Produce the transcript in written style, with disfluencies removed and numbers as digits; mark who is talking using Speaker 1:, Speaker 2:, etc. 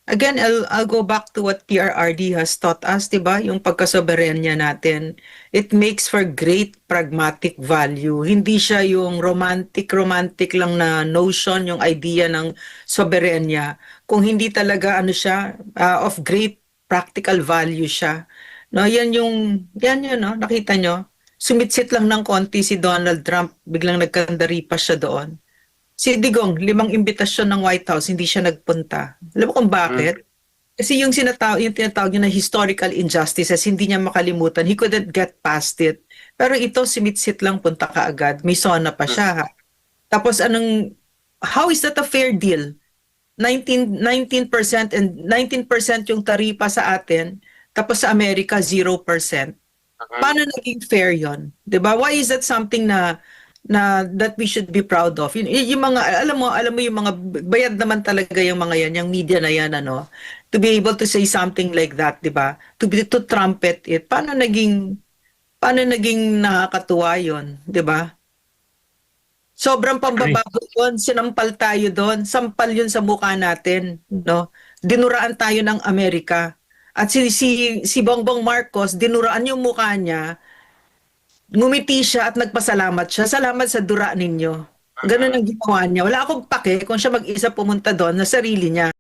Speaker 1: Again, I'll go back to what PRRD has taught us, di ba? Yung pagkasoberenya natin. It makes for great pragmatic value. Hindi siya yung romantic lang na notion, yung idea ng soberenya. Kung hindi talaga ano siya, of great practical value siya. No, yan yun, no? Nakita nyo? Sumitsit lang ng konti si Donald Trump, biglang nagkandari pa siya doon. Si Digong, 5 imbitasyon ng White House, hindi siya nagpunta. Alam mo kung
Speaker 2: Mm.
Speaker 1: bakit? Kasi yung tinatawag niya na historical injustices, hindi niya makalimutan. He couldn't get past it. Pero ito, simitsit lang, punta ka agad. May sona pa
Speaker 2: Mm.
Speaker 1: siya. Ha? Tapos how is that a fair deal? 19% and 19% yung taripa sa atin, tapos sa Amerika 0%.
Speaker 2: Mm.
Speaker 1: Paano naging fair yon? 'Di ba? Why is that something na that we should be proud of? Yung mga alam mo yung mga bayad naman talaga yung mga yan, yung media na yan ano. To be able to say something like that, 'di ba? To trumpet it. Paano naging nakakatuwa yon, 'di ba? Sobrang
Speaker 2: Agree.
Speaker 1: pambabago yun, sinampal tayo doon, sampal yun sa mukha natin, no? Dinuraan tayo ng Amerika. At si Bongbong Marcos, dinuraan yung mukha niya, ngumiti siya at nagpasalamat siya. Salamat sa dura ninyo. Ganun
Speaker 2: Mm.
Speaker 1: ang ginawa niya. Wala akong pake kung siya mag-isa pumunta doon na sarili niya.